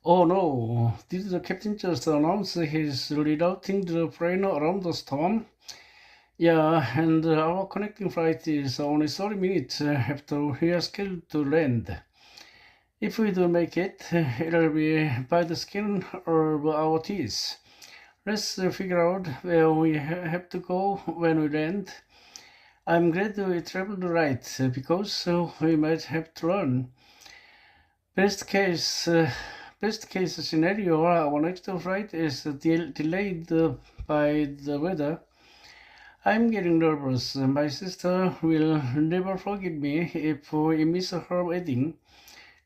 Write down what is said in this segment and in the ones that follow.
Oh no, did the captain just announce he's rerouting the plane around the storm? Yeah, and our connecting flight is only 30 minutes after we are scheduled to land. If we do make it, it'll be by the skin of our teeth. Let's figure out where we have to go when we land. I'm glad we traveled right because we might have to run. Best case, uh, best case scenario, our next flight is delayed by the weather. I'm getting nervous. My sister will never forgive me if we miss her wedding.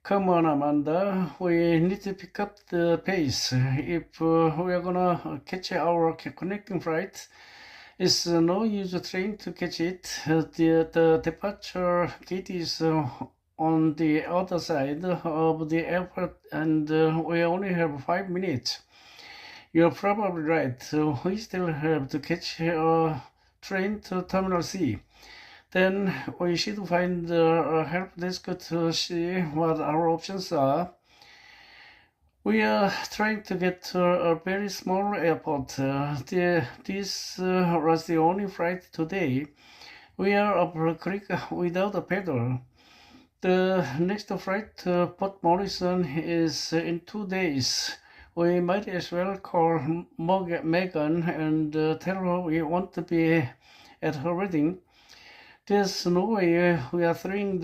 Come on, Amanda. We need to pick up the pace. If we are gonna catch our connecting flight, it's no use trying to catch it. The departure gate is on the other side of the airport, and we only have 5 minutes. You're probably right. We still have to catch a train to Terminal C. Then we should find a help desk to see what our options are. We are trying to get to a very small airport. This was the only flight today. We are up a creek without a pedal. The next flight to Port Morrison is in 2 days. We might as well call Megan and tell her we want to be at her wedding. There's no way we are throwing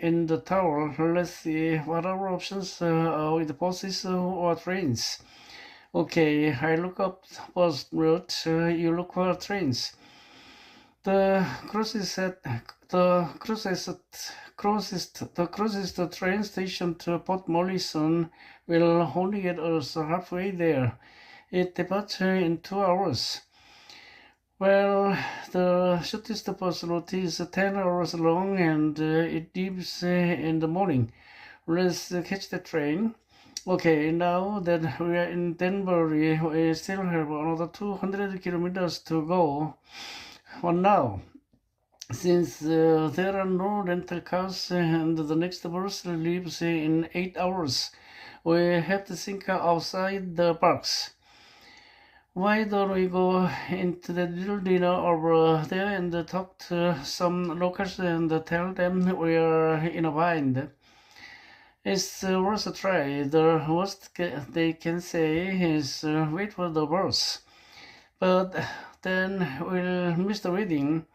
in the towel. Let's see what our options are with buses or trains. Okay, I look up bus route. You look for trains. The closest train station to Port Mollison will only get us halfway there. It departs in 2 hours. Well, the shortest bus route is 10 hours long and it leaves in the morning. Let's catch the train. Okay, now that we are in Denver, we still have another 200 kilometers to go. For now, since there are no rental cars and the next bus leaves in 8 hours, we have to think outside the parks. Why don't we go into the little dinner over there and talk to some locals and tell them we are in a bind? It's worth a try. The worst they can say is wait for the bus. But then we'll miss the wedding.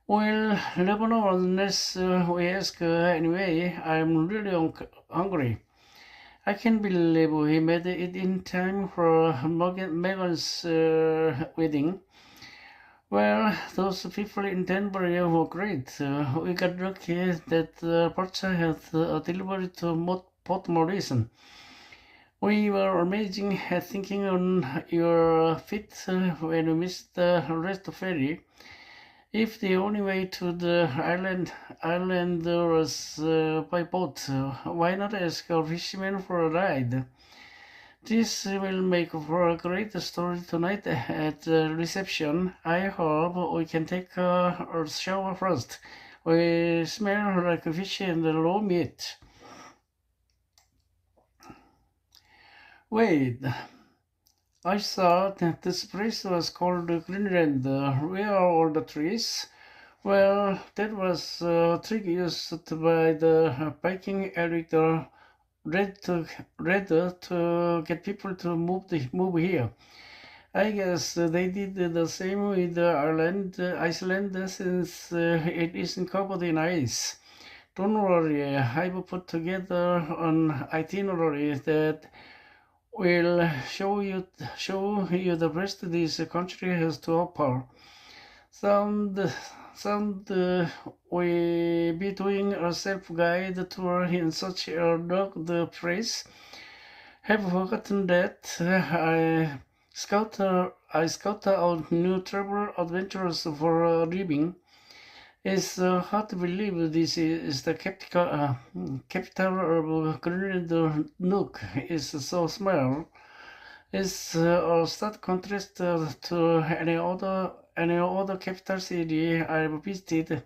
We'll never know unless we ask anyway. I'm really hungry. I can't believe he made it in time for Megan's wedding. Well, those people in Denver were great. We got lucky that Portia had delivery to Port Morrison. We were amazing at thinking on your feet when we missed the rest of ferry. If the only way to the island was by boat, why not ask a fisherman for a ride? This will make for a great story tonight at the reception. I hope we can take a shower first. We smell like fish and raw meat. Wait, I thought this place was called Greenland. Where are all the trees? Well, that was a trick used by the Viking Eric the Red to get people to move here. I guess they did the same with Iceland, since it isn't covered in ice. Don't worry, I've put together an itinerary that will show you the best this country has to offer. Sound sound we be doing a self-guide tour in such a rugged place. Have forgotten that I scout out new travel adventures for a living. It's hard to believe this is the capital of Greenland. Nook is so small. It's a stark contrast to any other capital city I've visited,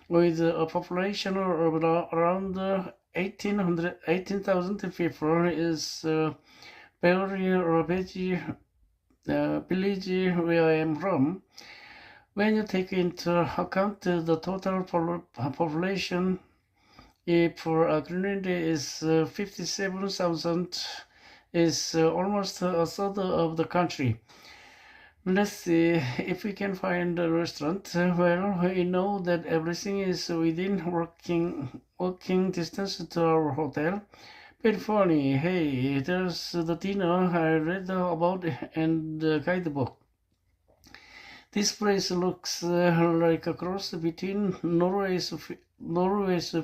with a population of around 18,000 people is very busy village where I am from. When you take into account the total population, if Greenland is 57,000, is almost a third of the country. Let's see if we can find a restaurant. Well, we know that everything is within walking distance to our hotel. Very funny. Hey, there's the dinner I read about in the guidebook. This place looks like a cross between Norway's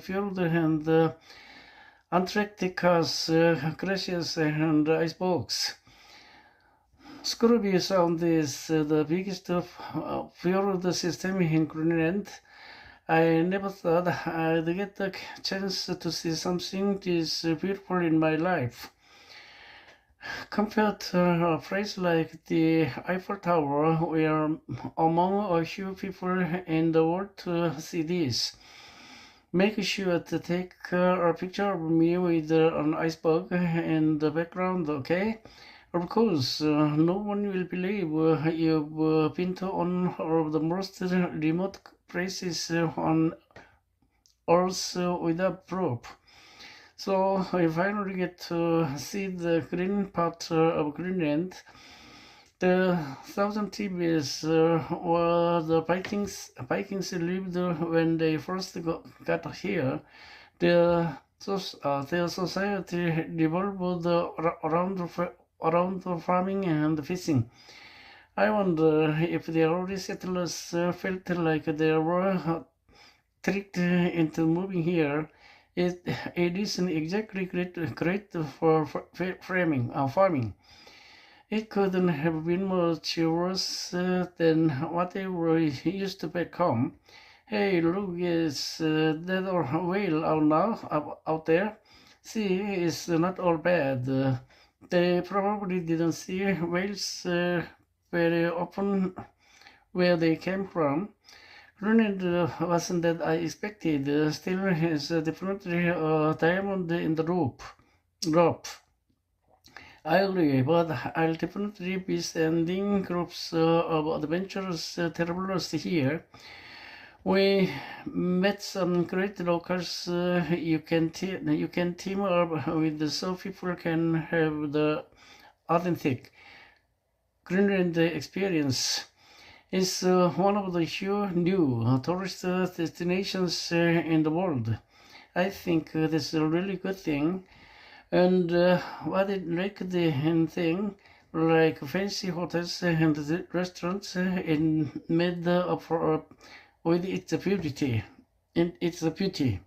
fjord and Antarctica's glaciers and icebergs. Skrubby Sound is the biggest fjord system in Greenland. I never thought I'd get the chance to see something this beautiful in my life. Compared to a place like the Eiffel Tower, we are among a few people in the world to see this. Make sure to take a picture of me with an iceberg in the background, okay? Of course, no one will believe you've been to one of the most remote places on Earth without proof. So I finally get to see the green part of Greenland. The southern tip is where the Vikings lived when they first got here. Their society revolved around farming and fishing. I wonder if the early settlers felt like they were tricked into moving here. It isn't exactly great for farming. It couldn't have been much worse than what they were used to back home. Hey, look, is that a whale out there? See, it's not all bad. They probably didn't see whales very often where they came from. Greenland wasn't that I expected. Still is definitely a diamond in the rough. I agree, but I'll definitely be sending groups of adventurous travelers here. We met some great locals. You can team up with so people can have the authentic Greenland experience. It's one of the few new tourist destinations in the world. I think that's a really good thing. And what it like the thing, like fancy hotels and restaurants in made up with its beauty. And its beauty.